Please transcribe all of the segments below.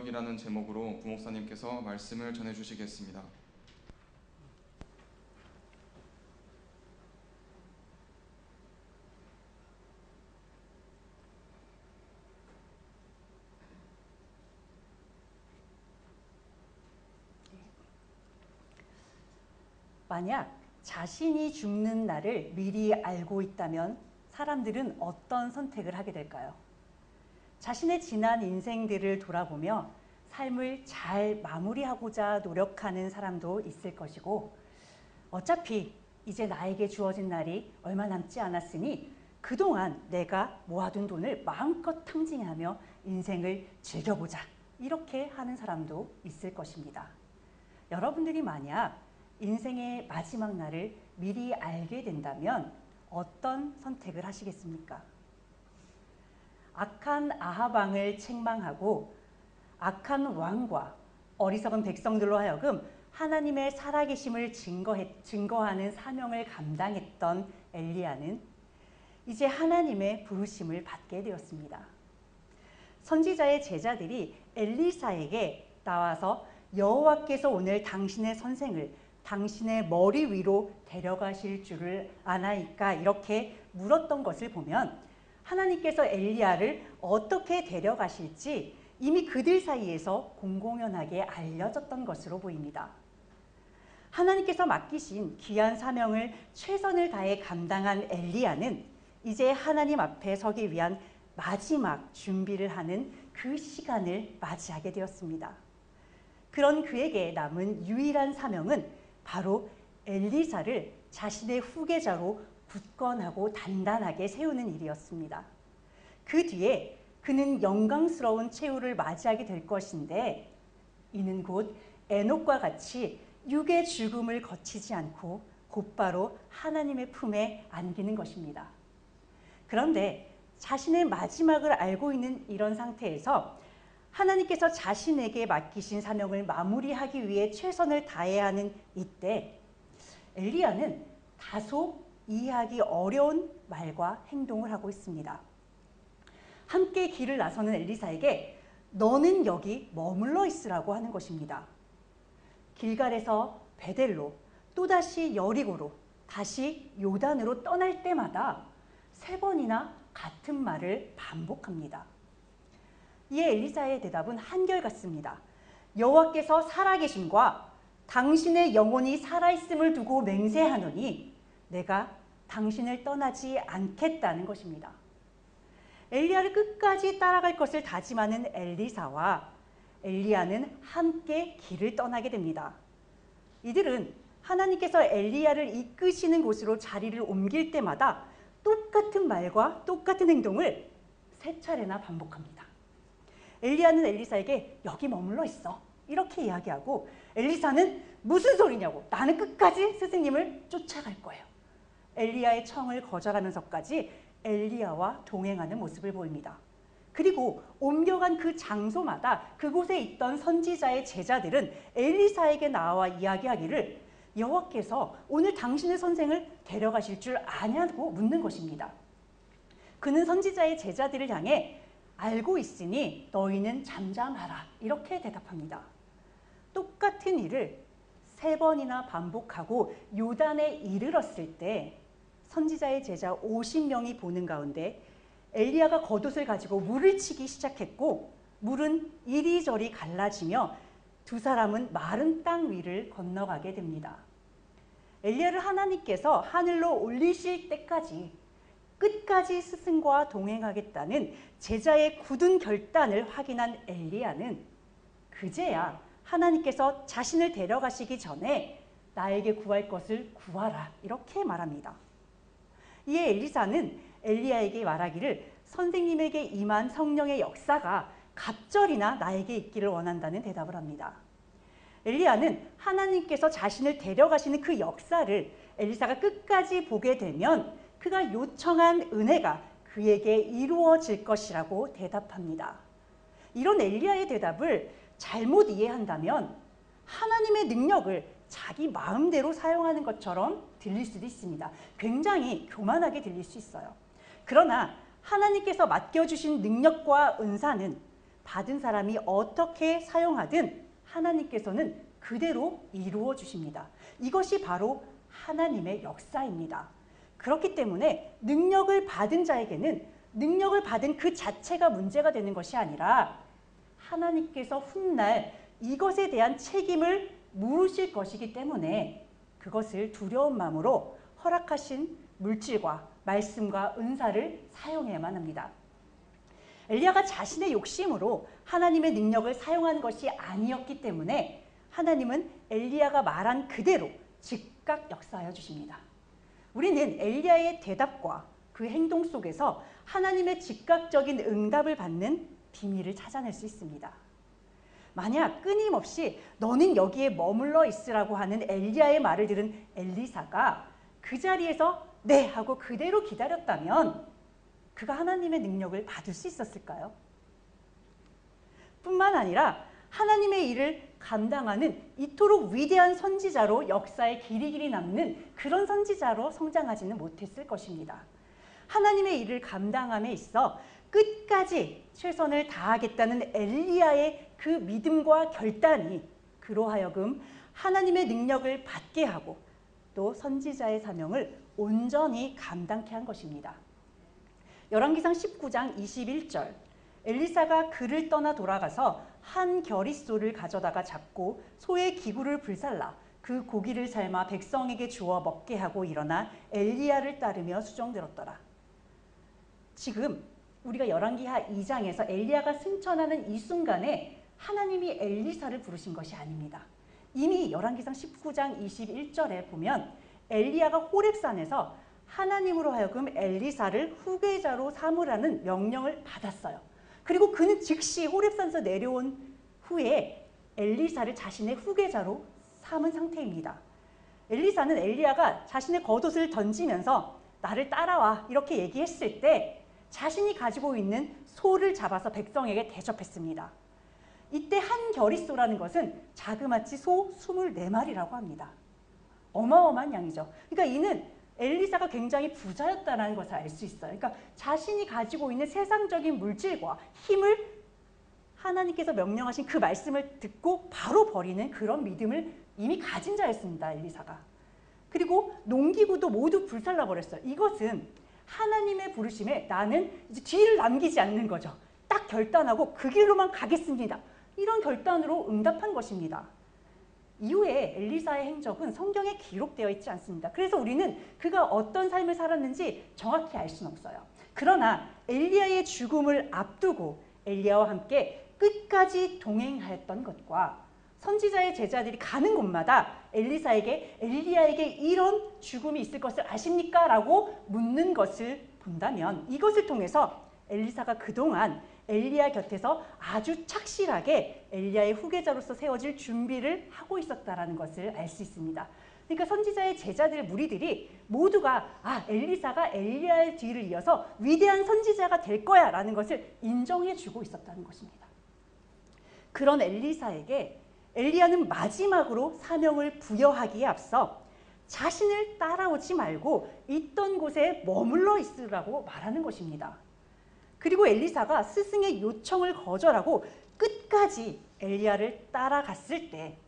능력이라는 제목으로 부목사님께서 말씀을 전해주시겠습니다. 만약 자신이 죽는 날을 미리 알고 있다면 사람들은 어떤 선택을 하게 될까요? 자신의 지난 인생들을 돌아보며 삶을 잘 마무리하고자 노력하는 사람도 있을 것이고, 어차피 이제 나에게 주어진 날이 얼마 남지 않았으니 그동안 내가 모아둔 돈을 마음껏 탕진하며 인생을 즐겨보자, 이렇게 하는 사람도 있을 것입니다. 여러분들이 만약 인생의 마지막 날을 미리 알게 된다면 어떤 선택을 하시겠습니까? 악한 아합 왕을 책망하고 악한 왕과 어리석은 백성들로 하여금 하나님의 살아계심을 증거하는 사명을 감당했던 엘리야는 이제 하나님의 부르심을 받게 되었습니다. 선지자의 제자들이 엘리사에게 나와서 여호와께서 오늘 당신의 선생을 당신의 머리 위로 데려가실 줄을 아나이까, 이렇게 물었던 것을 보면 하나님께서 엘리야를 어떻게 데려가실지 이미 그들 사이에서 공공연하게 알려졌던 것으로 보입니다. 하나님께서 맡기신 귀한 사명을 최선을 다해 감당한 엘리야는 이제 하나님 앞에 서기 위한 마지막 준비를 하는 그 시간을 맞이하게 되었습니다. 그런 그에게 남은 유일한 사명은 바로 엘리사를 자신의 후계자로 굳건하고 단단하게 세우는 일이었습니다. 그 뒤에 그는 영광스러운 최후를 맞이하게 될 것인데, 이는 곧 에녹과 같이 육의 죽음을 거치지 않고 곧바로 하나님의 품에 안기는 것입니다. 그런데 자신의 마지막을 알고 있는 이런 상태에서 하나님께서 자신에게 맡기신 사명을 마무리하기 위해 최선을 다해야 하는 이때 엘리야는 다소 이해하기 어려운 말과 행동을 하고 있습니다. 함께 길을 나서는 엘리사에게 너는 여기 머물러 있으라고 하는 것입니다. 길갈에서 베델로, 또다시 여리고로, 다시 요단으로 떠날 때마다 3번이나 같은 말을 반복합니다. 이에 엘리사의 대답은 한결같습니다. 여호와께서 살아계심과 당신의 영혼이 살아있음을 두고 맹세하노니 내가 당신을 떠나지 않겠다는 것입니다. 엘리야를 끝까지 따라갈 것을 다짐하는 엘리사와 엘리야는 함께 길을 떠나게 됩니다. 이들은 하나님께서 엘리야를 이끄시는 곳으로 자리를 옮길 때마다 똑같은 말과 똑같은 행동을 3차례나 반복합니다. 엘리야는 엘리사에게 여기 머물러 있어, 이렇게 이야기하고, 엘리사는 무슨 소리냐고, 나는 끝까지 스승님을 쫓아갈 거예요. 엘리야의 청을 거절하면서까지 엘리야와 동행하는 모습을 보입니다. 그리고 옮겨간 그 장소마다 그곳에 있던 선지자의 제자들은 엘리사에게 나와 이야기하기를 여호와께서 오늘 당신의 선생을 데려가실 줄 아냐고 묻는 것입니다. 그는 선지자의 제자들을 향해 알고 있으니 너희는 잠잠하라, 이렇게 대답합니다. 똑같은 일을 3번이나 반복하고 요단에 이르렀을 때 선지자의 제자 50명이 보는 가운데 엘리야가 겉옷을 가지고 물을 치기 시작했고, 물은 이리저리 갈라지며 두 사람은 마른 땅 위를 건너가게 됩니다. 엘리야를 하나님께서 하늘로 올리실 때까지 끝까지 스승과 동행하겠다는 제자의 굳은 결단을 확인한 엘리야는 그제야 하나님께서 자신을 데려가시기 전에 나에게 구할 것을 구하라, 이렇게 말합니다. 이에 엘리사는 엘리야에게 말하기를 선생님에게 임한 성령의 역사가 갑절이나 나에게 있기를 원한다는 대답을 합니다. 엘리야는 하나님께서 자신을 데려가시는 그 역사를 엘리사가 끝까지 보게 되면 그가 요청한 은혜가 그에게 이루어질 것이라고 대답합니다. 이런 엘리야의 대답을 잘못 이해한다면 하나님의 능력을 자기 마음대로 사용하는 것처럼 들릴 수도 있습니다. 굉장히 교만하게 들릴 수 있어요. 그러나 하나님께서 맡겨주신 능력과 은사는 받은 사람이 어떻게 사용하든 하나님께서는 그대로 이루어 주십니다. 이것이 바로 하나님의 역사입니다. 그렇기 때문에 능력을 받은 자에게는 능력을 받은 그 자체가 문제가 되는 것이 아니라 하나님께서 훗날 이것에 대한 책임을 물으실 것이기 때문에 그것을 두려운 마음으로 허락하신 물질과 말씀과 은사를 사용해야만 합니다. 엘리야가 자신의 욕심으로 하나님의 능력을 사용한 것이 아니었기 때문에 하나님은 엘리야가 말한 그대로 즉각 역사하여 주십니다. 우리는 엘리야의 대답과 그 행동 속에서 하나님의 즉각적인 응답을 받는 비밀을 찾아낼 수 있습니다. 만약 끊임없이 너는 여기에 머물러 있으라고 하는 엘리야의 말을 들은 엘리사가 그 자리에서 네 하고 그대로 기다렸다면 그가 하나님의 능력을 받을 수 있었을까요? 뿐만 아니라 하나님의 일을 감당하는 이토록 위대한 선지자로 역사에 길이길이 남는 그런 선지자로 성장하지는 못했을 것입니다. 하나님의 일을 감당함에 있어 끝까지 최선을 다하겠다는 엘리야의 그 믿음과 결단이 그로 하여금 하나님의 능력을 받게 하고 또 선지자의 사명을 온전히 감당케 한 것입니다. 열왕기상 19장 21절 엘리사가 그를 떠나 돌아가서 한 겨릿소를 가져다가 잡고 소의 기구를 불살라 그 고기를 삶아 백성에게 주어 먹게 하고 일어나 엘리야를 따르며 수종들었더라. 지금 우리가 열왕기하 2장에서 엘리야가 승천하는 이 순간에 하나님이 엘리사를 부르신 것이 아닙니다. 이미 열왕기상 19장 21절에 보면 엘리야가 호렙산에서 하나님으로 하여금 엘리사를 후계자로 삼으라는 명령을 받았어요. 그리고 그는 즉시 호렙산에서 내려온 후에 엘리사를 자신의 후계자로 삼은 상태입니다. 엘리사는 엘리야가 자신의 겉옷을 던지면서 나를 따라와 이렇게 얘기했을 때 자신이 가지고 있는 소를 잡아서 백성에게 대접했습니다. 이때 한 겨릿소라는 것은 자그마치 소 24마리라고 합니다. 어마어마한 양이죠. 그러니까 이는 엘리사가 굉장히 부자였다는 것을 알 수 있어요. 그러니까 자신이 가지고 있는 세상적인 물질과 힘을 하나님께서 명령하신 그 말씀을 듣고 바로 버리는 그런 믿음을 이미 가진 자였습니다. 엘리사가. 그리고 농기구도 모두 불살라 버렸어요. 이것은 하나님의 부르심에 나는 이제 뒤를 남기지 않는 거죠. 딱 결단하고 그 길로만 가겠습니다. 이런 결단으로 응답한 것입니다. 이후에 엘리사의 행적은 성경에 기록되어 있지 않습니다. 그래서 우리는 그가 어떤 삶을 살았는지 정확히 알 수는 없어요. 그러나 엘리야의 죽음을 앞두고 엘리야와 함께 끝까지 동행하였던 것과 선지자의 제자들이 가는 곳마다 엘리야에게 이런 죽음이 있을 것을 아십니까? 라고 묻는 것을 본다면 이것을 통해서 엘리사가 그동안 엘리야 곁에서 아주 착실하게 엘리야의 후계자로서 세워질 준비를 하고 있었다는 것을 알 수 있습니다. 그러니까 선지자의 제자들 무리들이 모두가 엘리사가 엘리야의 뒤를 이어서 위대한 선지자가 될 거야 라는 것을 인정해주고 있었다는 것입니다. 그런 엘리사에게 엘리야는 마지막으로 사명을 부여하기에 앞서 자신을 따라오지 말고 있던 곳에 머물러 있으라고 말하는 것입니다. 그리고 엘리사가 스승의 요청을 거절하고 끝까지 엘리야를 따라갔을 때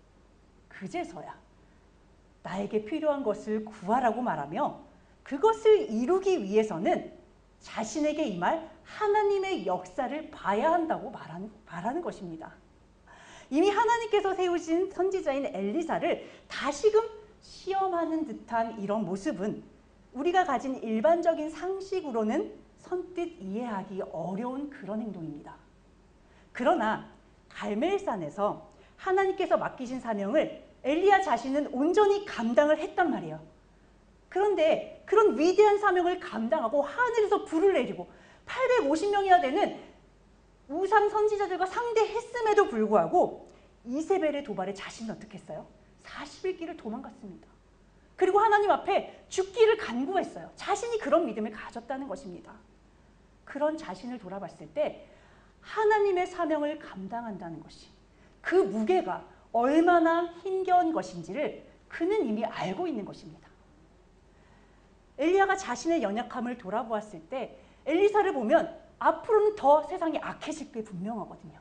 그제서야 나에게 필요한 것을 구하라고 말하며 그것을 이루기 위해서는 자신에게 임할 하나님의 역사를 봐야 한다고 말하는 것입니다. 이미 하나님께서 세우신 선지자인 엘리사를 다시금 시험하는 듯한 이런 모습은 우리가 가진 일반적인 상식으로는 선뜻 이해하기 어려운 그런 행동입니다. 그러나 갈멜산에서 하나님께서 맡기신 사명을 엘리야 자신은 온전히 감당을 했단 말이에요. 그런데 그런 위대한 사명을 감당하고 하늘에서 불을 내리고 850명이나 되는 우상 선지자들과 상대했음에도 불구하고 이세벨의 도발에 자신은 어떻게 했어요? 40일 도망갔습니다. 그리고 하나님 앞에 죽기를 간구했어요. 자신이 그런 믿음을 가졌다는 것입니다. 그런 자신을 돌아봤을 때 하나님의 사명을 감당한다는 것이 그 무게가 얼마나 힘겨운 것인지를 그는 이미 알고 있는 것입니다. 엘리야가 자신의 연약함을 돌아보았을 때 엘리사를 보면 앞으로는 더 세상이 악해질 게 분명하거든요.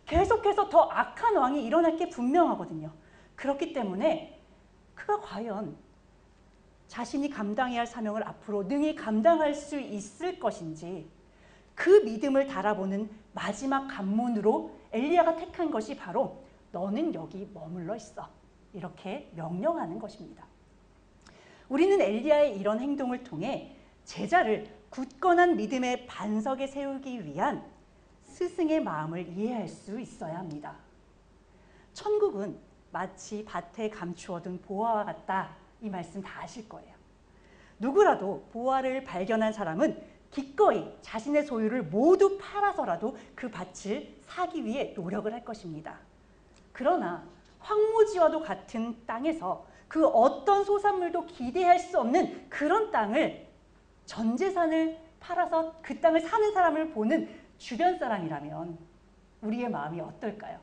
계속해서 더 악한 왕이 일어날 게 분명하거든요. 그렇기 때문에 그가 과연 자신이 감당해야 할 사명을 앞으로 능히 감당할 수 있을 것인지, 그 믿음을 달아보는 마지막 관문으로 엘리야가 택한 것이 바로 너는 여기 머물러 있어, 이렇게 명령하는 것입니다. 우리는 엘리야의 이런 행동을 통해 제자를 굳건한 믿음의 반석에 세우기 위한 스승의 마음을 이해할 수 있어야 합니다. 천국은 마치 밭에 감추어둔 보화와 같다, 이 말씀 다 아실 거예요. 누구라도 보화를 발견한 사람은 기꺼이 자신의 소유를 모두 팔아서라도 그 밭을 사기 위해 노력을 할 것입니다. 그러나 황무지와도 같은 땅에서 그 어떤 소산물도 기대할 수 없는 그런 땅을, 전 재산을 팔아서 그 땅을 사는 사람을 보는 주변 사람이라면 우리의 마음이 어떨까요?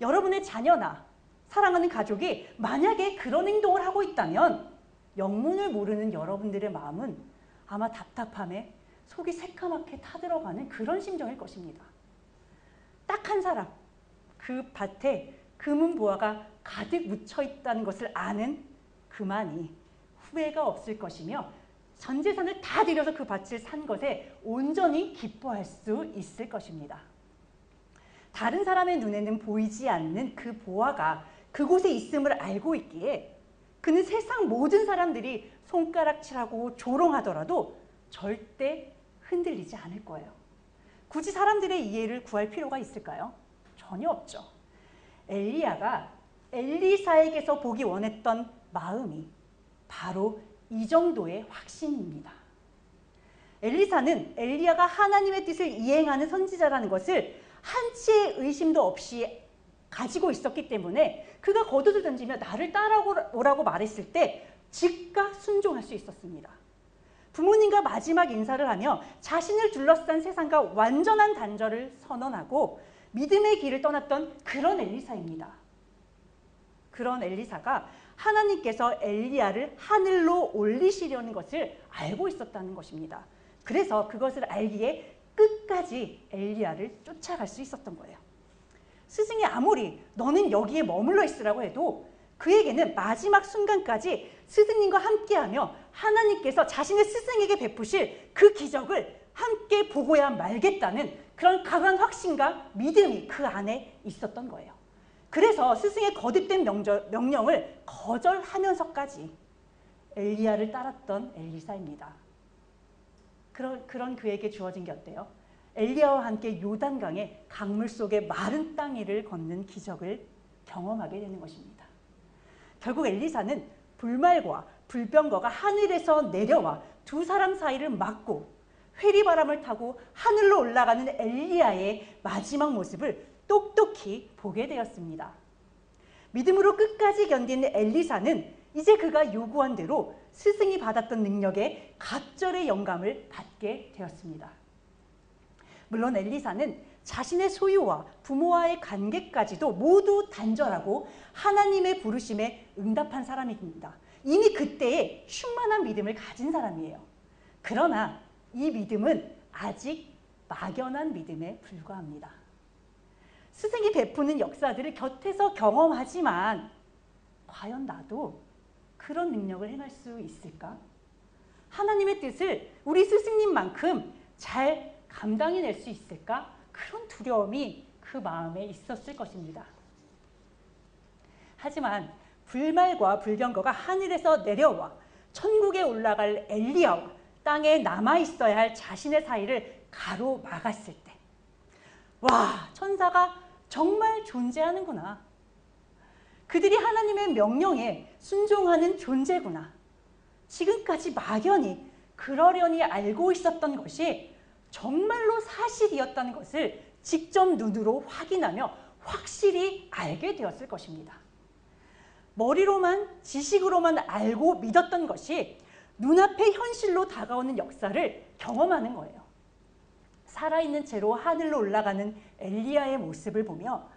여러분의 자녀나 사랑하는 가족이 만약에 그런 행동을 하고 있다면 영문을 모르는 여러분들의 마음은 아마 답답함에 속이 새까맣게 타들어가는 그런 심정일 것입니다. 딱 한 사람, 그 밭에 금은 보화가 가득 묻혀 있다는 것을 아는 그만이 후회가 없을 것이며 전 재산을 다 들여서 그 밭을 산 것에 온전히 기뻐할 수 있을 것입니다. 다른 사람의 눈에는 보이지 않는 그 보화가 그곳에 있음을 알고 있기에 그는 세상 모든 사람들이 손가락질하고 조롱하더라도 절대 흔들리지 않을 거예요. 굳이 사람들의 이해를 구할 필요가 있을까요? 전혀 없죠. 엘리야가 엘리사에게서 보기 원했던 마음이 바로 이 정도의 확신입니다. 엘리사는 엘리야가 하나님의 뜻을 이행하는 선지자라는 것을 한치의 의심도 없이 가지고 있었기 때문에 그가 겉옷을 던지며 나를 따라오라고 말했을 때 즉각 순종할 수 있었습니다. 부모님과 마지막 인사를 하며 자신을 둘러싼 세상과 완전한 단절을 선언하고 믿음의 길을 떠났던 그런 엘리사입니다. 그런 엘리사가 하나님께서 엘리야를 하늘로 올리시려는 것을 알고 있었다는 것입니다. 그래서 그것을 알기에 끝까지 엘리야를 쫓아갈 수 있었던 거예요. 스승이 아무리 너는 여기에 머물러 있으라고 해도 그에게는 마지막 순간까지 스승님과 함께하며 하나님께서 자신의 스승에게 베푸실 그 기적을 함께 보고야 말겠다는 그런 강한 확신과 믿음이 그 안에 있었던 거예요. 그래서 스승의 거듭된 명령을 거절하면서까지 엘리야를 따랐던 엘리사입니다. 그런 그에게 주어진 게 어때요? 엘리야와 함께 요단강의 강물 속에 마른 땅 위를 걷는 기적을 경험하게 되는 것입니다. 결국 엘리사는 불말과 불병거가 하늘에서 내려와 두 사람 사이를 막고 회리바람을 타고 하늘로 올라가는 엘리야의 마지막 모습을 똑똑히 보게 되었습니다. 믿음으로 끝까지 견딘 엘리사는 이제 그가 요구한 대로 스승이 받았던 능력에 갑절의 영감을 받게 되었습니다. 물론 엘리사는 자신의 소유와 부모와의 관계까지도 모두 단절하고 하나님의 부르심에 응답한 사람입니다. 이미 그때에 충만한 믿음을 가진 사람이에요. 그러나 이 믿음은 아직 막연한 믿음에 불과합니다. 스승이 베푸는 역사들을 곁에서 경험하지만 과연 나도 그런 능력을 행할 수 있을까? 하나님의 뜻을 우리 스승님만큼 잘 감당해낼 수 있을까? 그런 두려움이 그 마음에 있었을 것입니다. 하지만 불말과 불병거가 하늘에서 내려와 천국에 올라갈 엘리야와 땅에 남아있어야 할 자신의 사이를 가로막았을 때, 와, 천사가 정말 존재하는구나. 그들이 하나님의 명령에 순종하는 존재구나. 지금까지 막연히 그러려니 알고 있었던 것이 정말로 사실이었다는 것을 직접 눈으로 확인하며 확실히 알게 되었을 것입니다. 머리로만, 지식으로만 알고 믿었던 것이 눈앞에 현실로 다가오는 역사를 경험하는 거예요. 살아있는 채로 하늘로 올라가는 엘리야의 모습을 보며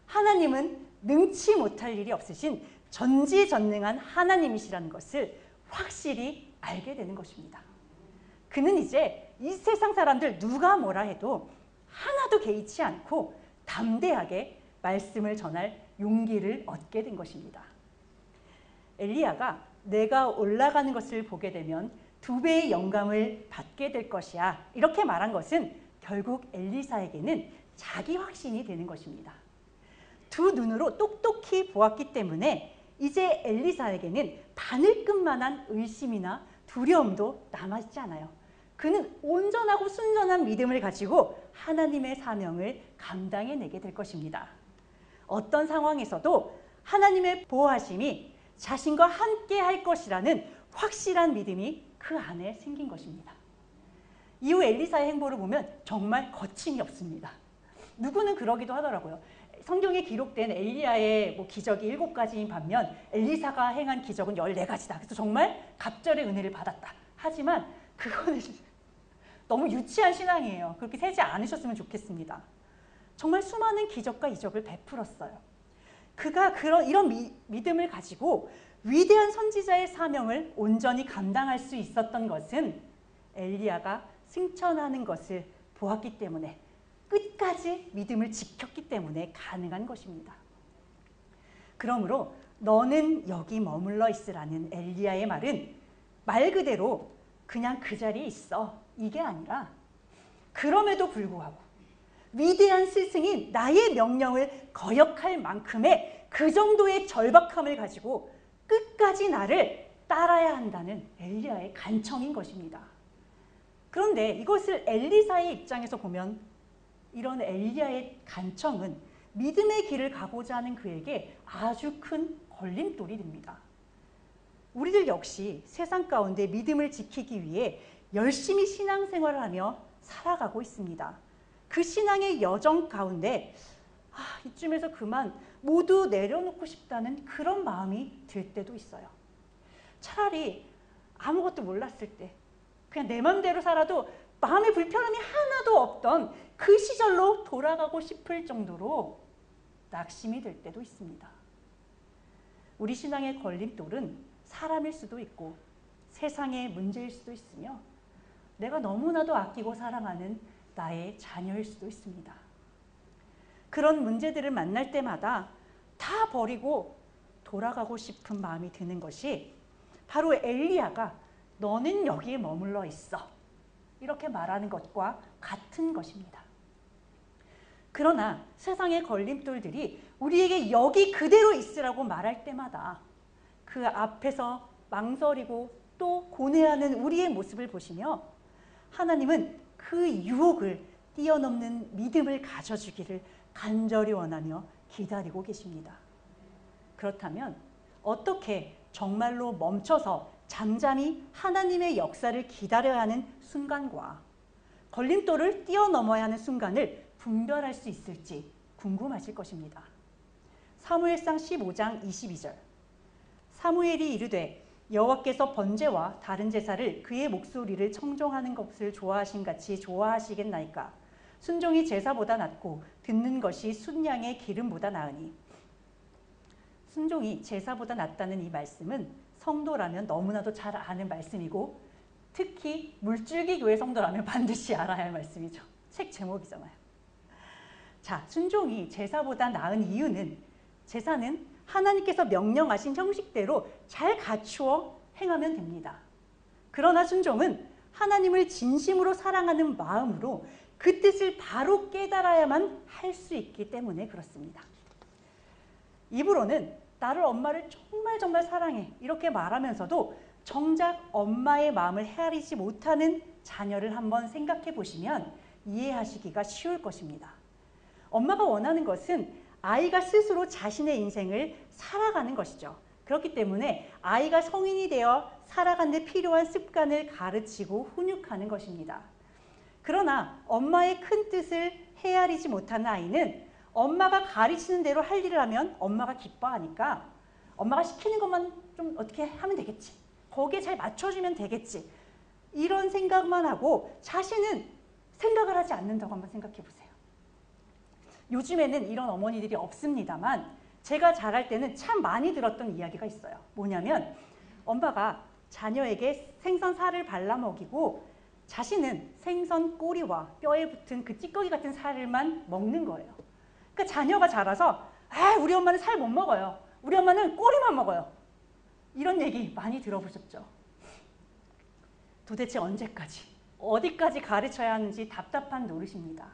하나님은 능치 못할 일이 없으신 전지전능한 하나님이시라는 것을 확실히 알게 되는 것입니다. 그는 이제 이 세상 사람들 누가 뭐라 해도 하나도 개의치 않고 담대하게 말씀을 전할 용기를 얻게 된 것입니다. 엘리야가 내가 올라가는 것을 보게 되면 2배의 영감을 받게 될 것이야, 이렇게 말한 것은 결국 엘리사에게는 자기 확신이 되는 것입니다. 두 눈으로 똑똑히 보았기 때문에 이제 엘리사에게는 바늘끝만한 의심이나 두려움도 남아있지 않아요. 그는 온전하고 순전한 믿음을 가지고 하나님의 사명을 감당해내게 될 것입니다. 어떤 상황에서도 하나님의 보호하심이 자신과 함께 할 것이라는 확실한 믿음이 그 안에 생긴 것입니다. 이후 엘리사의 행보를 보면 정말 거침이 없습니다. 누구는 그러기도 하더라고요. 성경에 기록된 엘리야의 기적이 7가지인 반면 엘리사가 행한 기적은 14가지다. 그래서 정말 갑절의 은혜를 받았다. 하지만 그거는 너무 유치한 신앙이에요. 그렇게 세지 않으셨으면 좋겠습니다. 정말 수많은 기적과 이적을 베풀었어요. 그가 이런 믿음을 가지고 위대한 선지자의 사명을 온전히 감당할 수 있었던 것은 엘리야가 승천하는 것을 보았기 때문에, 끝까지 믿음을 지켰기 때문에 가능한 것입니다. 그러므로 너는 여기 머물러 있으라는 엘리야의 말은 말 그대로 그냥 그 자리에 있어, 이게 아니라 그럼에도 불구하고 위대한 스승인 나의 명령을 거역할 만큼의 그 정도의 절박함을 가지고 끝까지 나를 따라야 한다는 엘리야의 간청인 것입니다. 그런데 이것을 엘리사의 입장에서 보면 이런 엘리야의 간청은 믿음의 길을 가고자 하는 그에게 아주 큰 걸림돌이 됩니다. 우리들 역시 세상 가운데 믿음을 지키기 위해 열심히 신앙생활을 하며 살아가고 있습니다. 그 신앙의 여정 가운데 이쯤에서 그만 모두 내려놓고 싶다는 그런 마음이 들 때도 있어요. 차라리 아무것도 몰랐을 때 그냥 내 맘대로 살아도 마음의 불편함이 하나도 없던 그 시절로 돌아가고 싶을 정도로 낙심이 될 때도 있습니다. 우리 신앙의 걸림돌은 사람일 수도 있고 세상의 문제일 수도 있으며 내가 너무나도 아끼고 사랑하는 나의 자녀일 수도 있습니다. 그런 문제들을 만날 때마다 다 버리고 돌아가고 싶은 마음이 드는 것이 바로 엘리야가 너는 여기에 머물러 있어, 이렇게 말하는 것과 같은 것입니다. 그러나 세상의 걸림돌들이 우리에게 여기 그대로 있으라고 말할 때마다 그 앞에서 망설이고 또 고뇌하는 우리의 모습을 보시며 하나님은 그 유혹을 뛰어넘는 믿음을 가져주기를 간절히 원하며 기다리고 계십니다. 그렇다면 어떻게 정말로 멈춰서 잠잠히 하나님의 역사를 기다려야 하는 순간과 걸림돌을 뛰어넘어야 하는 순간을 분별할 수 있을지 궁금하실 것입니다. 사무엘상 15장 22절. 사무엘이 이르되 여호와께서 번제와 다른 제사를 그의 목소리를 청종하는 것을 좋아하신 같이 좋아하시겠나이까. 순종이 제사보다 낫고 듣는 것이 순양의 기름보다 나으니. 순종이 제사보다 낫다는 이 말씀은 성도라면 너무나도 잘 아는 말씀이고 특히 물줄기 교회 성도라면 반드시 알아야 할 말씀이죠. 책 제목이잖아요. 자, 순종이 제사보다 나은 이유는 제사는 하나님께서 명령하신 형식대로 잘 갖추어 행하면 됩니다. 그러나 순종은 하나님을 진심으로 사랑하는 마음으로 그 뜻을 바로 깨달아야만 할 수 있기 때문에 그렇습니다. 입으로는 나를 엄마를 정말 사랑해 이렇게 말하면서도 정작 엄마의 마음을 헤아리지 못하는 자녀를 한번 생각해 보시면 이해하시기가 쉬울 것입니다. 엄마가 원하는 것은 아이가 스스로 자신의 인생을 살아가는 것이죠. 그렇기 때문에 아이가 성인이 되어 살아가는 데 필요한 습관을 가르치고 훈육하는 것입니다. 그러나 엄마의 큰 뜻을 헤아리지 못하는 아이는 엄마가 가르치는 대로 할 일을 하면 엄마가 기뻐하니까 엄마가 시키는 것만 좀 어떻게 하면 되겠지. 거기에 잘 맞춰주면 되겠지. 이런 생각만 하고 자신은 생각을 하지 않는다고 한번 생각해 보세요. 요즘에는 이런 어머니들이 없습니다만 제가 자랄 때는 참 많이 들었던 이야기가 있어요. 뭐냐면 엄마가 자녀에게 생선 살을 발라 먹이고 자신은 생선 꼬리와 뼈에 붙은 그 찌꺼기 같은 살을만 먹는 거예요. 그러니까 자녀가 자라서 우리 엄마는 살 못 먹어요. 우리 엄마는 꼬리만 먹어요. 이런 얘기 많이 들어보셨죠? 도대체 언제까지, 어디까지 가르쳐야 하는지 답답한 노릇입니다.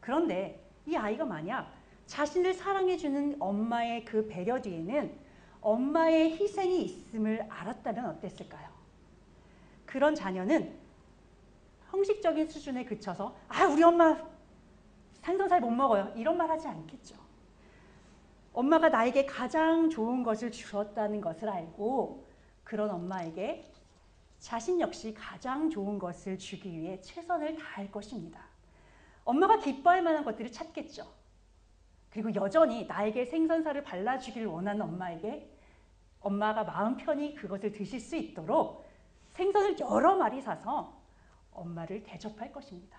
그런데 이 아이가 만약 자신을 사랑해주는 엄마의 그 배려 뒤에는 엄마의 희생이 있음을 알았다면 어땠을까요? 그런 자녀는 형식적인 수준에 그쳐서 우리 엄마 생선살 못 먹어요. 이런 말 하지 않겠죠. 엄마가 나에게 가장 좋은 것을 주었다는 것을 알고 그런 엄마에게 자신 역시 가장 좋은 것을 주기 위해 최선을 다할 것입니다. 엄마가 기뻐할 만한 것들을 찾겠죠. 그리고 여전히 나에게 생선살을 발라주길 원하는 엄마에게 엄마가 마음 편히 그것을 드실 수 있도록 생선을 여러 마리 사서 엄마를 대접할 것입니다.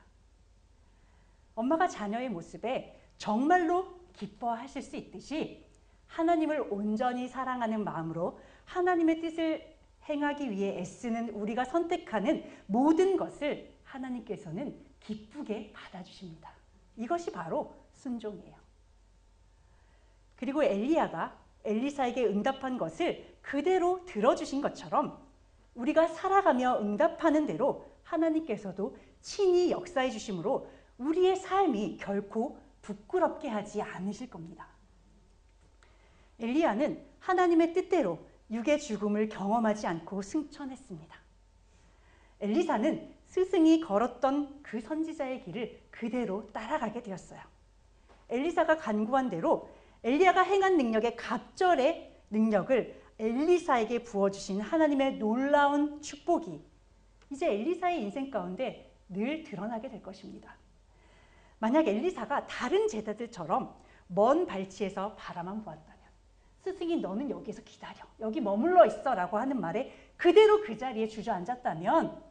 엄마가 자녀의 모습에 정말로 기뻐하실 수 있듯이 하나님을 온전히 사랑하는 마음으로 하나님의 뜻을 행하기 위해 애쓰는 우리가 선택하는 모든 것을 하나님께서는 기쁘게 받아주십니다. 이것이 바로 순종이에요. 그리고 엘리야가 엘리사에게 응답한 것을 그대로 들어주신 것처럼 우리가 살아가며 응답하는 대로 하나님께서도 친히 역사해 주심으로 우리의 삶이 결코 부끄럽게 하지 않으실 겁니다. 엘리야는 하나님의 뜻대로 육의 죽음을 경험하지 않고 승천했습니다. 엘리사는 스승이 걸었던 그 선지자의 길을 그대로 따라가게 되었어요. 엘리사가 간구한 대로 엘리야가 행한 능력의 갑절의 능력을 엘리사에게 부어주신 하나님의 놀라운 축복이 이제 엘리사의 인생 가운데 늘 드러나게 될 것입니다. 만약 엘리사가 다른 제자들처럼 먼 발치에서 바라만 보았다면, 스승이 너는 여기에서 기다려, 여기 머물러 있어 라고 하는 말에 그대로 그 자리에 주저앉았다면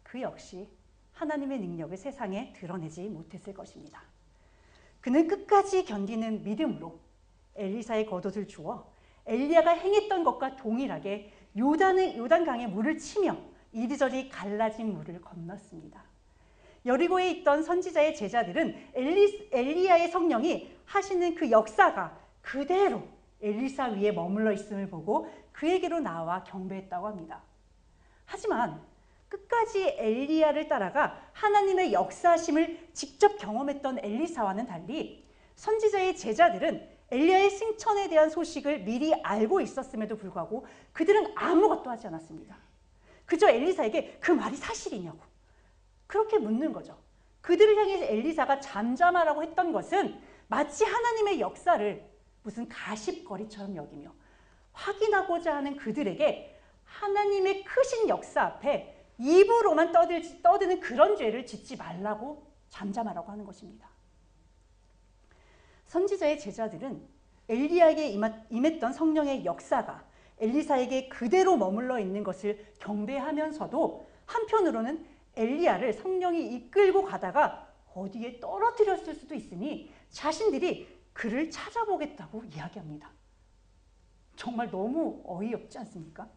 그 역시 하나님의 능력을 세상에 드러내지 못했을 것입니다. 그는 끝까지 견디는 믿음으로 엘리사의 겉옷을 주어 엘리야가 행했던 것과 동일하게 요단강에 물을 치며 이리저리 갈라진 물을 건넜습니다. 여리고에 있던 선지자의 제자들은 엘리야의 성령이 하시는 그 역사가 그대로 엘리사 위에 머물러 있음을 보고 그에게로 나와 경배했다고 합니다. 하지만 끝까지 엘리야를 따라가 하나님의 역사하심을 직접 경험했던 엘리사와는 달리 선지자의 제자들은 엘리야의 승천에 대한 소식을 미리 알고 있었음에도 불구하고 그들은 아무것도 하지 않았습니다. 그저 엘리사에게 그 말이 사실이냐고 그렇게 묻는 거죠. 그들을 향해 엘리사가 잠잠하라고 했던 것은 마치 하나님의 역사를 무슨 가십거리처럼 여기며 확인하고자 하는 그들에게 하나님의 크신 역사 앞에 입으로만 떠드는 그런 죄를 짓지 말라고 잠잠하라고 하는 것입니다. 선지자의 제자들은 엘리야에게 임했던 성령의 역사가 엘리사에게 그대로 머물러 있는 것을 경배하면서도 한편으로는 엘리야를 성령이 이끌고 가다가 어디에 떨어뜨렸을 수도 있으니 자신들이 그를 찾아보겠다고 이야기합니다. 정말 너무 어이없지 않습니까?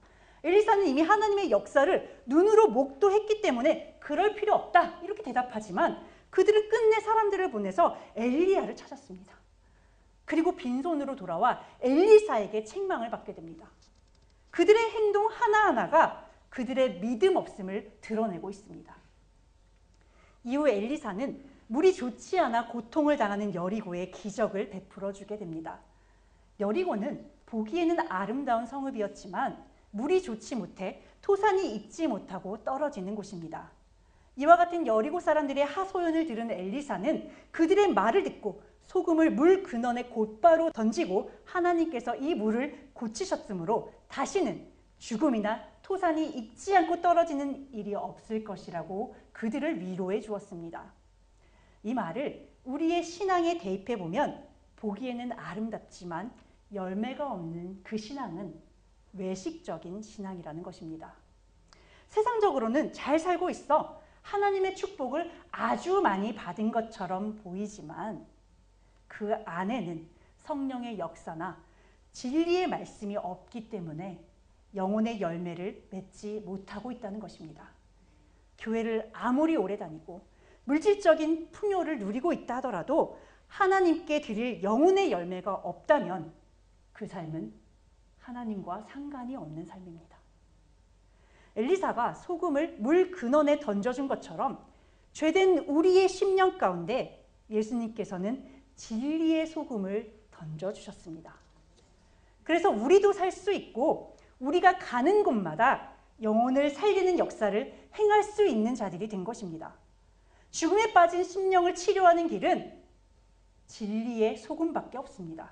엘리사는 이미 하나님의 역사를 눈으로 목도했기 때문에 그럴 필요 없다 이렇게 대답하지만 그들은 끝내 사람들을 보내서 엘리야를 찾았습니다. 그리고 빈손으로 돌아와 엘리사에게 책망을 받게 됩니다. 그들의 행동 하나하나가 그들의 믿음 없음을 드러내고 있습니다. 이후 엘리사는 물이 좋지 않아 고통을 당하는 여리고에 기적을 베풀어 주게 됩니다. 여리고는 보기에는 아름다운 성읍이었지만 물이 좋지 못해 토산이 익지 못하고 떨어지는 곳입니다. 이와 같은 여리고 사람들의 하소연을 들은 엘리사는 그들의 말을 듣고 소금을 물 근원에 곧바로 던지고 하나님께서 이 물을 고치셨으므로 다시는 죽음이나 토산이 익지 않고 떨어지는 일이 없을 것이라고 그들을 위로해 주었습니다. 이 말을 우리의 신앙에 대입해 보면 보기에는 아름답지만 열매가 없는 그 신앙은 외식적인 신앙이라는 것입니다. 세상적으로는 잘 살고 있어 하나님의 축복을 아주 많이 받은 것처럼 보이지만 그 안에는 성령의 역사나 진리의 말씀이 없기 때문에 영혼의 열매를 맺지 못하고 있다는 것입니다. 교회를 아무리 오래 다니고 물질적인 풍요를 누리고 있다 하더라도 하나님께 드릴 영혼의 열매가 없다면 그 삶은 하나님과 상관이 없는 삶입니다. 엘리사가 소금을 물 근원에 던져준 것처럼 죄된 우리의 심령 가운데 예수님께서는 진리의 소금을 던져주셨습니다. 그래서 우리도 살 수 있고 우리가 가는 곳마다 영혼을 살리는 역사를 행할 수 있는 자들이 된 것입니다. 죽음에 빠진 심령을 치료하는 길은 진리의 소금밖에 없습니다.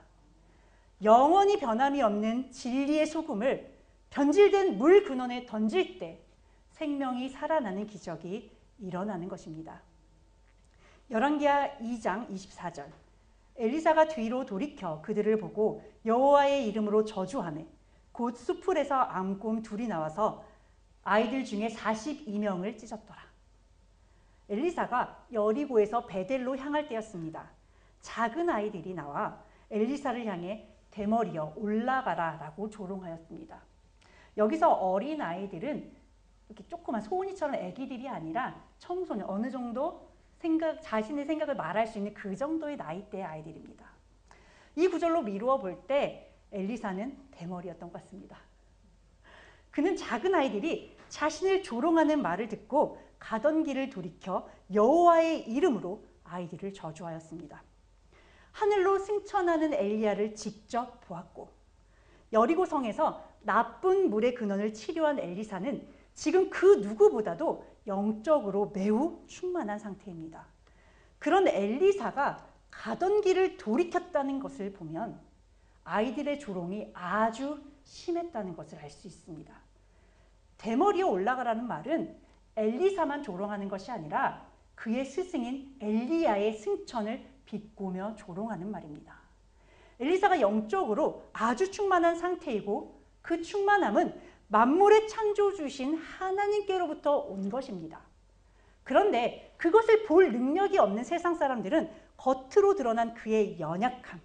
영원히 변함이 없는 진리의 소금을 변질된 물 근원에 던질 때 생명이 살아나는 기적이 일어나는 것입니다. 열왕기하 2장 24절 엘리사가 뒤로 돌이켜 그들을 보고 여호와의 이름으로 저주하매 곧 수풀에서 암곰 둘이 나와서 아이들 중에 42명을 찢었더라. 엘리사가 여리고에서 베델로 향할 때였습니다. 작은 아이들이 나와 엘리사를 향해 대머리여 올라가라 라고 조롱하였습니다. 여기서 어린 아이들은 이렇게 조그만 소은이처럼 아기들이 아니라 청소년, 어느 정도 자신의 생각을 말할 수 있는 그 정도의 나이대의 아이들입니다. 이 구절로 미루어 볼 때 엘리사는 대머리였던 것 같습니다. 그는 작은 아이들이 자신을 조롱하는 말을 듣고 가던 길을 돌이켜 여호와의 이름으로 아이들을 저주하였습니다. 하늘로 승천하는 엘리야를 직접 보았고 여리고 성에서 나쁜 물의 근원을 치료한 엘리사는 지금 그 누구보다도 영적으로 매우 충만한 상태입니다. 그런 엘리사가 가던 길을 돌이켰다는 것을 보면 아이들의 조롱이 아주 심했다는 것을 알 수 있습니다. 대머리에 올라가라는 말은 엘리사만 조롱하는 것이 아니라 그의 스승인 엘리야의 승천을 비꼬며 조롱하는 말입니다. 엘리사가 영적으로 아주 충만한 상태이고 그 충만함은 만물의 창조주신 하나님께로부터 온 것입니다. 그런데 그것을 볼 능력이 없는 세상 사람들은 겉으로 드러난 그의 연약함,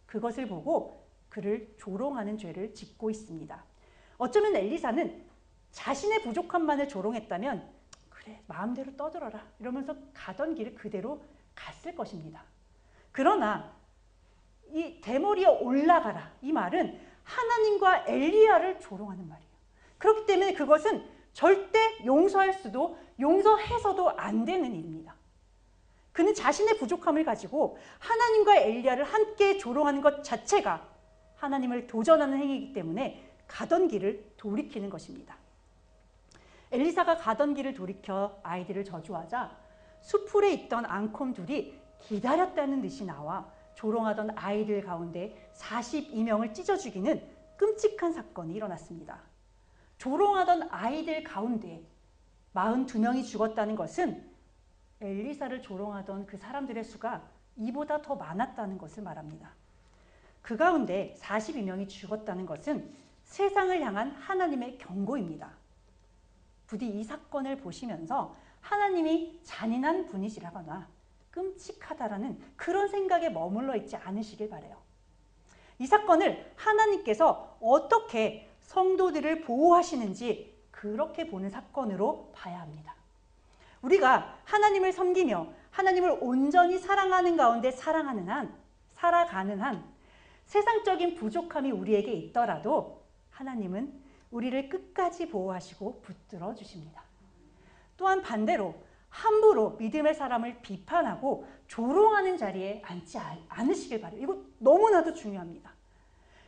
그것을 보고 그를 조롱하는 죄를 짓고 있습니다. 어쩌면 엘리사는 자신의 부족함만을 조롱했다면 그래 마음대로 떠들어라 이러면서 가던 길을 그대로 갔을 것입니다. 그러나 이 대머리에 올라가라 이 말은 하나님과 엘리야를 조롱하는 말이에요. 그렇기 때문에 그것은 절대 용서할 수도 용서해서도 안 되는 일입니다. 그는 자신의 부족함을 가지고 하나님과 엘리야를 함께 조롱하는 것 자체가 하나님을 도전하는 행위이기 때문에 가던 길을 돌이키는 것입니다. 엘리사가 가던 길을 돌이켜 아이들을 저주하자 수풀에 있던 앙콤 둘이 기다렸다는 듯이 나와 조롱하던 아이들 가운데 42명을 찢어 죽이는 끔찍한 사건이 일어났습니다. 조롱하던 아이들 가운데 42명이 죽었다는 것은 엘리사를 조롱하던 그 사람들의 수가 이보다 더 많았다는 것을 말합니다. 그 가운데 42명이 죽었다는 것은 세상을 향한 하나님의 경고입니다. 부디 이 사건을 보시면서 하나님이 잔인한 분이시라거나 끔찍하다라는 그런 생각에 머물러 있지 않으시길 바라요. 이 사건을 하나님께서 어떻게 성도들을 보호하시는지 그렇게 보는 사건으로 봐야 합니다. 우리가 하나님을 섬기며 하나님을 온전히 사랑하는 가운데 살아가는 한 세상적인 부족함이 우리에게 있더라도 하나님은 우리를 끝까지 보호하시고 붙들어 주십니다. 또한 반대로 함부로 믿음의 사람을 비판하고 조롱하는 자리에 앉지 않으시길 바라요. 이거 너무나도 중요합니다.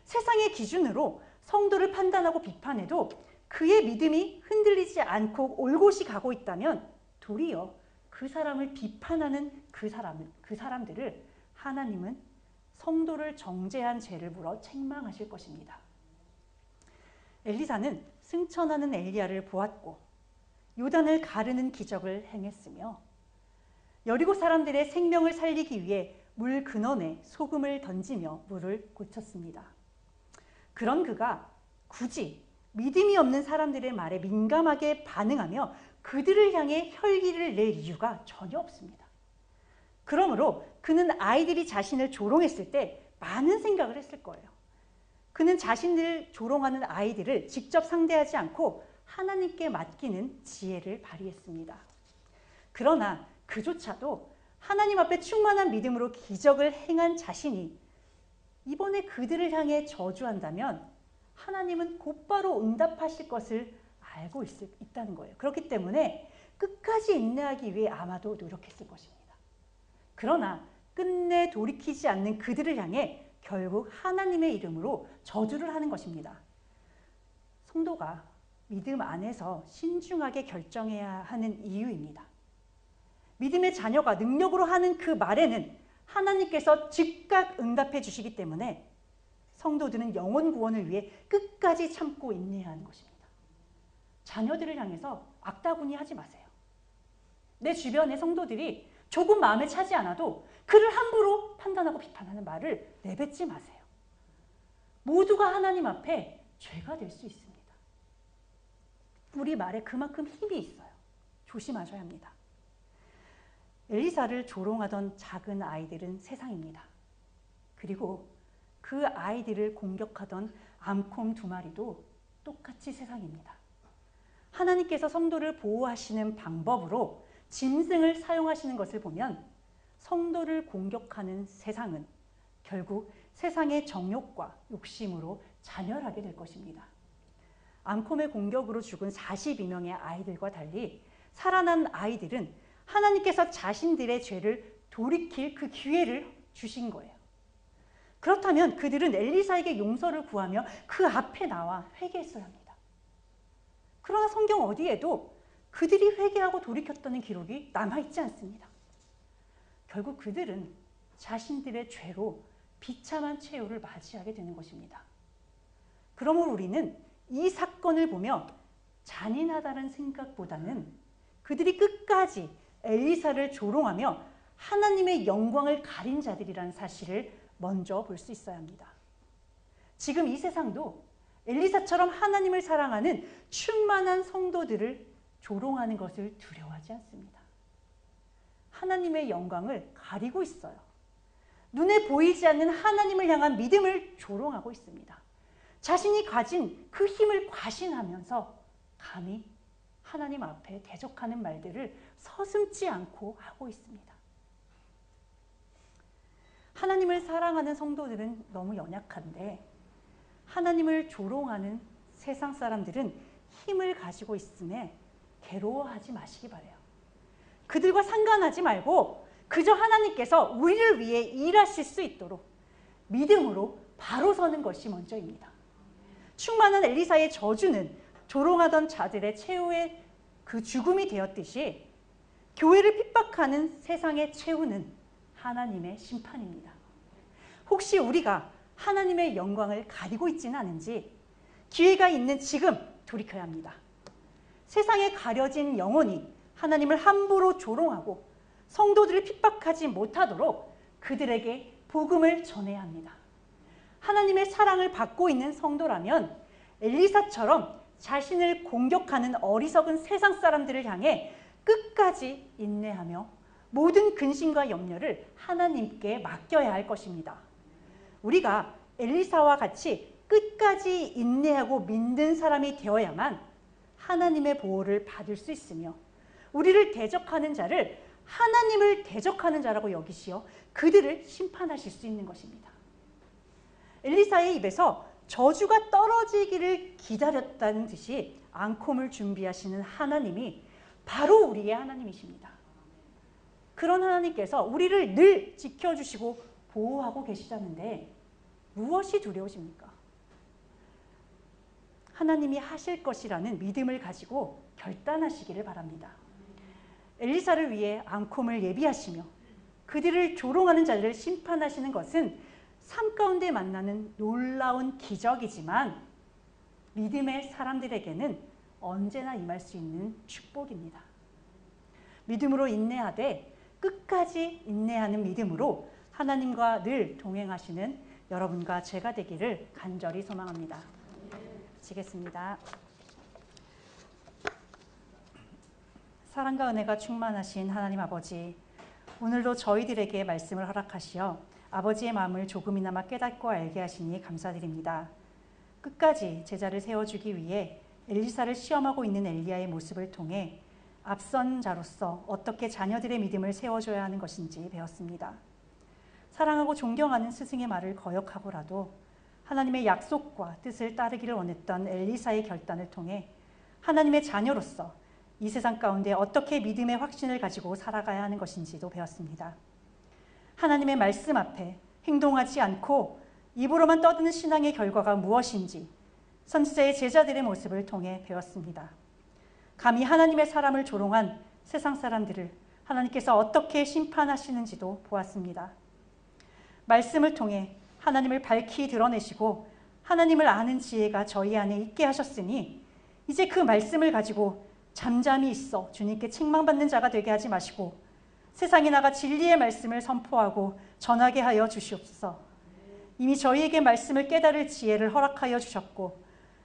세상의 기준으로 성도를 판단하고 비판해도 그의 믿음이 흔들리지 않고 올곧이 가고 있다면 도리어 그 사람을 비판하는 그 사람들을 하나님은 성도를 정죄한 죄를 물어 책망하실 것입니다. 엘리사는 승천하는 엘리야를 보았고 요단을 가르는 기적을 행했으며 여리고 사람들의 생명을 살리기 위해 물 근원에 소금을 던지며 물을 고쳤습니다. 그런 그가 굳이 믿음이 없는 사람들의 말에 민감하게 반응하며 그들을 향해 혈기를 낼 이유가 전혀 없습니다. 그러므로 그는 아이들이 자신을 조롱했을 때 많은 생각을 했을 거예요. 그는 자신을 조롱하는 아이들을 직접 상대하지 않고 하나님께 맡기는 지혜를 발휘했습니다. 그러나 그조차도 하나님 앞에 충만한 믿음으로 기적을 행한 자신이 이번에 그들을 향해 저주한다면 하나님은 곧바로 응답하실 것을 알고 있다는 거예요. 그렇기 때문에 끝까지 인내하기 위해 아마도 노력했을 것입니다. 그러나 끝내 돌이키지 않는 그들을 향해 결국 하나님의 이름으로 저주를 하는 것입니다. 성도가 믿음 안에서 신중하게 결정해야 하는 이유입니다. 믿음의 자녀가 능력으로 하는 그 말에는 하나님께서 즉각 응답해 주시기 때문에 성도들은 영혼 구원을 위해 끝까지 참고 인내해야 하는 것입니다. 자녀들을 향해서 악다구니 하지 마세요. 내 주변의 성도들이 조금 마음에 차지 않아도 그를 함부로 판단하고 비판하는 말을 내뱉지 마세요. 모두가 하나님 앞에 죄가 될 수 있습니다. 우리 말에 그만큼 힘이 있어요. 조심하셔야 합니다. 엘리사를 조롱하던 작은 아이들은 세상입니다. 그리고 그 아이들을 공격하던 암콤 2마리도 똑같이 세상입니다. 하나님께서 성도를 보호하시는 방법으로 짐승을 사용하시는 것을 보면 성도를 공격하는 세상은 결국 세상의 정욕과 욕심으로 자멸하게 될 것입니다. 암콤의 공격으로 죽은 42명의 아이들과 달리 살아난 아이들은 하나님께서 자신들의 죄를 돌이킬 그 기회를 주신 거예요. 그렇다면 그들은 엘리사에게 용서를 구하며 그 앞에 나와 회개했어야 합니다. 그러나 성경 어디에도 그들이 회개하고 돌이켰다는 기록이 남아있지 않습니다. 결국 그들은 자신들의 죄로 비참한 최후를 맞이하게 되는 것입니다. 그러므로 우리는 이 사건을 보며 잔인하다는 생각보다는 그들이 끝까지 엘리사를 조롱하며 하나님의 영광을 가린 자들이라는 사실을 먼저 볼 수 있어야 합니다. 지금 이 세상도 엘리사처럼 하나님을 사랑하는 충만한 성도들을 조롱하는 것을 두려워하지 않습니다. 하나님의 영광을 가리고 있어요. 눈에 보이지 않는 하나님을 향한 믿음을 조롱하고 있습니다. 자신이 가진 그 힘을 과신하면서 감히 하나님 앞에 대적하는 말들을 서슴지 않고 하고 있습니다. 하나님을 사랑하는 성도들은 너무 연약한데 하나님을 조롱하는 세상 사람들은 힘을 가지고 있음에 괴로워하지 마시기 바라요. 그들과 상관하지 말고 그저 하나님께서 우리를 위해 일하실 수 있도록 믿음으로 바로 서는 것이 먼저입니다. 충만한 엘리사의 저주는 조롱하던 자들의 최후의 그 죽음이 되었듯이 교회를 핍박하는 세상의 최후는 하나님의 심판입니다. 혹시 우리가 하나님의 영광을 가리고 있지는 않은지 기회가 있는 지금 돌이켜야 합니다. 세상에 가려진 영혼이 하나님을 함부로 조롱하고 성도들을 핍박하지 못하도록 그들에게 복음을 전해야 합니다. 하나님의 사랑을 받고 있는 성도라면 엘리사처럼 자신을 공격하는 어리석은 세상 사람들을 향해 끝까지 인내하며 모든 근심과 염려를 하나님께 맡겨야 할 것입니다. 우리가 엘리사와 같이 끝까지 인내하고 믿는 사람이 되어야만 하나님의 보호를 받을 수 있으며 우리를 대적하는 자를 하나님을 대적하는 자라고 여기시어 그들을 심판하실 수 있는 것입니다. 엘리사의 입에서 저주가 떨어지기를 기다렸다는 듯이 앙콤을 준비하시는 하나님이 바로 우리의 하나님이십니다. 그런 하나님께서 우리를 늘 지켜주시고 보호하고 계시다는데 무엇이 두려우십니까? 하나님이 하실 것이라는 믿음을 가지고 결단하시기를 바랍니다. 엘리사를 위해 앙콤을 예비하시며 그들을 조롱하는 자들을 심판하시는 것은 삶 가운데 만나는 놀라운 기적이지만 믿음의 사람들에게는 언제나 임할 수 있는 축복입니다. 믿음으로 인내하되 끝까지 인내하는 믿음으로 하나님과 늘 동행하시는 여러분과 제가 되기를 간절히 소망합니다. 마치겠습니다. 사랑과 은혜가 충만하신 하나님 아버지, 오늘도 저희들에게 말씀을 허락하시어 아버지의 마음을 조금이나마 깨닫고 알게 하시니 감사드립니다. 끝까지 제자를 세워주기 위해 엘리사를 시험하고 있는 엘리야의 모습을 통해 앞선 자로서 어떻게 자녀들의 믿음을 세워줘야 하는 것인지 배웠습니다. 사랑하고 존경하는 스승의 말을 거역하고라도 하나님의 약속과 뜻을 따르기를 원했던 엘리사의 결단을 통해 하나님의 자녀로서 이 세상 가운데 어떻게 믿음의 확신을 가지고 살아가야 하는 것인지도 배웠습니다. 하나님의 말씀 앞에 행동하지 않고 입으로만 떠드는 신앙의 결과가 무엇인지 선지자의 제자들의 모습을 통해 배웠습니다. 감히 하나님의 사람을 조롱한 세상 사람들을 하나님께서 어떻게 심판하시는지도 보았습니다. 말씀을 통해 하나님을 밝히 드러내시고 하나님을 아는 지혜가 저희 안에 있게 하셨으니 이제 그 말씀을 가지고 잠잠히 있어 주님께 책망받는 자가 되게 하지 마시고 세상에 나가 진리의 말씀을 선포하고 전하게 하여 주시옵소서. 이미 저희에게 말씀을 깨달을 지혜를 허락하여 주셨고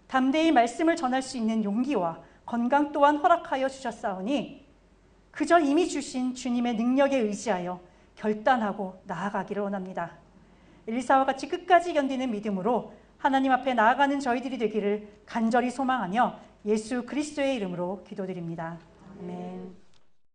담대히 말씀을 전할 수 있는 용기와 건강 또한 허락하여 주셨사오니 그저 이미 주신 주님의 능력에 의지하여 결단하고 나아가기를 원합니다. 엘리사와 같이 끝까지 견디는 믿음으로 하나님 앞에 나아가는 저희들이 되기를 간절히 소망하며 예수 그리스도의 이름으로 기도드립니다. 아멘.